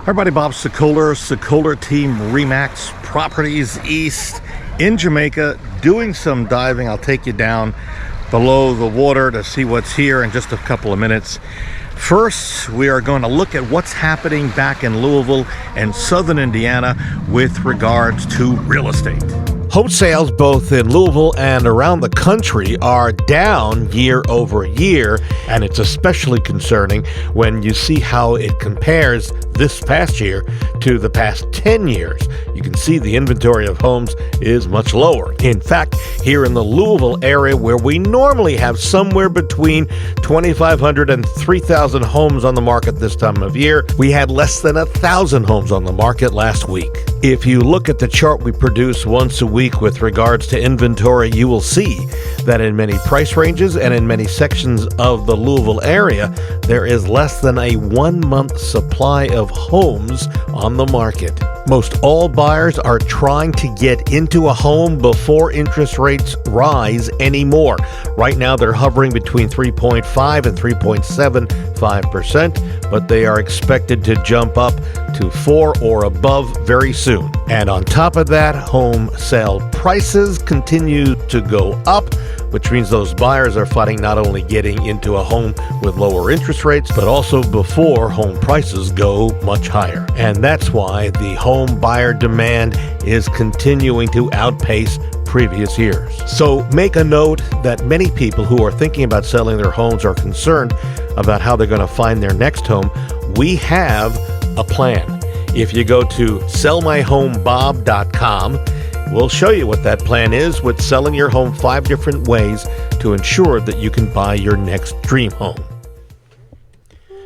Everybody, Bob Sokoler, Sokoler Team Remax Properties East in Jamaica, doing some diving. I'll take you down below the water to see what's here in just a couple of minutes. First, we are going to look at what's happening back in Louisville and southern Indiana with regards to real estate. Home sales both in Louisville and around the country are down year over year, and it's especially concerning when you see how it compares this past year to the past 10 years. You can see the inventory of homes is much lower. In fact, here in the Louisville area, where we normally have somewhere between 2,500 and 3,000 homes on the market this time of year, we had less than 1,000 homes on the market last week. If you look at the chart we produce once a week with regards to inventory, you will see that in many price ranges and in many sections of the Louisville area, there is less than a 1 month supply of homes on the market. Most all buyers are trying to get into a home before interest rates rise anymore. Right now, they're hovering between 3.5 and 3.75%, but they are expected to jump up to 4 or above very soon. And on top of that, home sale prices continue to go up, which means those buyers are fighting not only getting into a home with lower interest rates, but also before home prices go much higher. And that's why the home buyer demand is continuing to outpace previous years. So make a note that many people who are thinking about selling their homes are concerned about how they're going to find their next home. We have a plan. If you go to sellmyhomebob.com, we'll show you what that plan is with selling your home 5 different ways to ensure that you can buy your next dream home.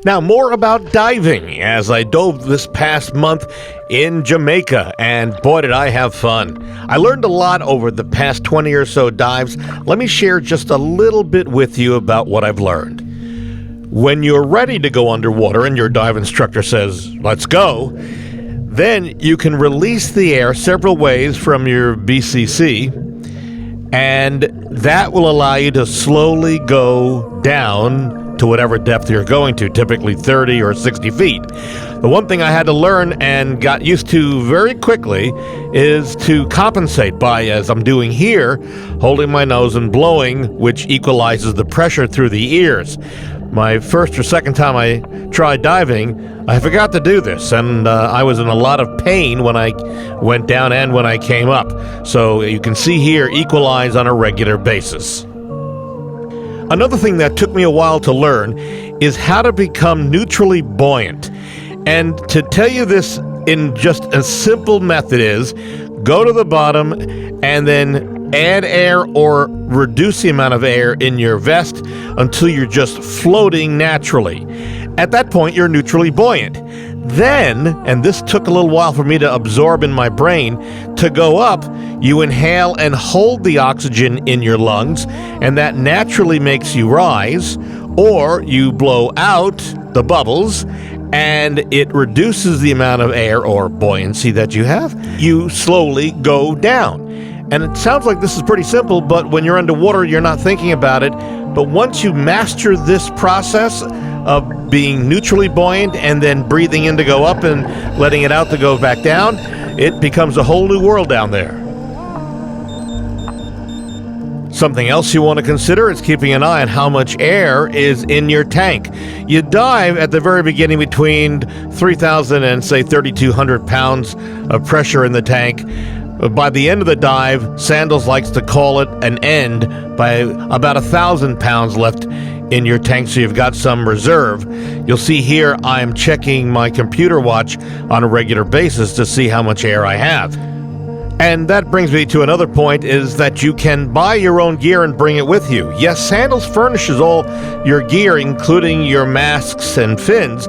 Now, more about diving, as I dove this past month in Jamaica, and boy, did I have fun. I learned a lot over the past 20 or so dives. Let me share just a little bit with you about what I've learned. When you're ready to go underwater and your dive instructor says, "Let's go," then you can release the air several ways from your BCC, and that will allow you to slowly go down to whatever depth you're going to, typically 30 or 60 feet. The one thing I had to learn and got used to very quickly is to compensate by, as I'm doing here, holding my nose and blowing, which equalizes the pressure through the ears. My first or second time I tried diving, I forgot to do this, and I was in a lot of pain when I went down and when I came up. So you can see here, equalize on a regular basis. Another thing that took me a while to learn is how to become neutrally buoyant. And to tell you this in just a simple method is, go to the bottom and then add air or reduce the amount of air in your vest until you're just floating naturally. At that point, you're neutrally buoyant. Then, and this took a little while for me to absorb in my brain, to go up, you inhale and hold the oxygen in your lungs, and that naturally makes you rise, or you blow out the bubbles, and it reduces the amount of air or buoyancy that you have. You slowly go down. And it sounds like this is pretty simple, but when you're underwater, you're not thinking about it. But once you master this process of being neutrally buoyant and then breathing in to go up and letting it out to go back down, it becomes a whole new world down there. Something else you want to consider is keeping an eye on how much air is in your tank. You dive at the very beginning between 3,000 and say 3,200 pounds of pressure in the tank. By the end of the dive, Sandals likes to call it an end by about 1,000 pounds left in your tank, so you've got some reserve. You'll see here I am checking my computer watch on a regular basis to see how much air I have. And that brings me to another point, is that you can buy your own gear and bring it with you. Yes, Sandals furnishes all your gear, including your masks and fins,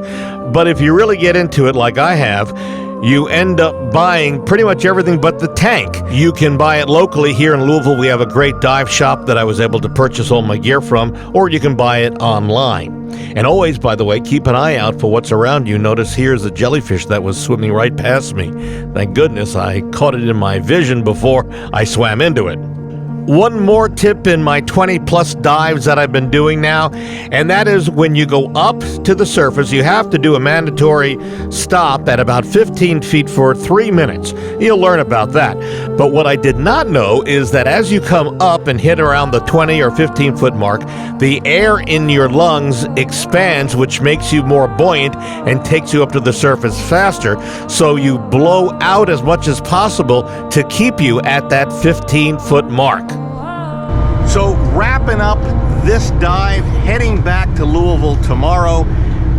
but if you really get into it like I have, you end up buying pretty much everything but the tank. You can buy it locally. Here in Louisville, we have a great dive shop that I was able to purchase all my gear from, or you can buy it online. And always, by the way, keep an eye out for what's around you. Notice here's a jellyfish that was swimming right past me. Thank goodness I caught it in my vision before I swam into it. One more tip in my 20 plus dives that I've been doing now, and that is when you go up to the surface, you have to do a mandatory stop at about 15 feet for 3 minutes. You'll learn about that. But what I did not know is that as you come up and hit around the 20 or 15 foot mark, the air in your lungs expands, which makes you more buoyant and takes you up to the surface faster. So you blow out as much as possible to keep you at that 15 foot mark. So wrapping up this dive, heading back to Louisville tomorrow.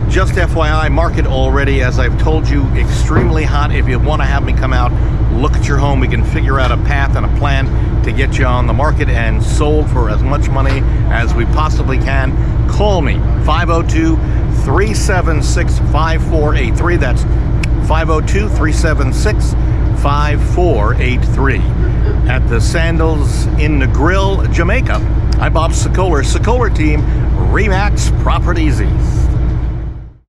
Just FYI, market already, as I've told you, extremely hot. If you want to have me come out, look at your home. We can figure out a path and a plan to get you on the market and sold for as much money as we possibly can. Call me, 502-376-5483. That's 502-376-5483. At the Sandals in the Grill, Jamaica. I'm Bob Sokoler, Sokoler Team, Remax Properties East.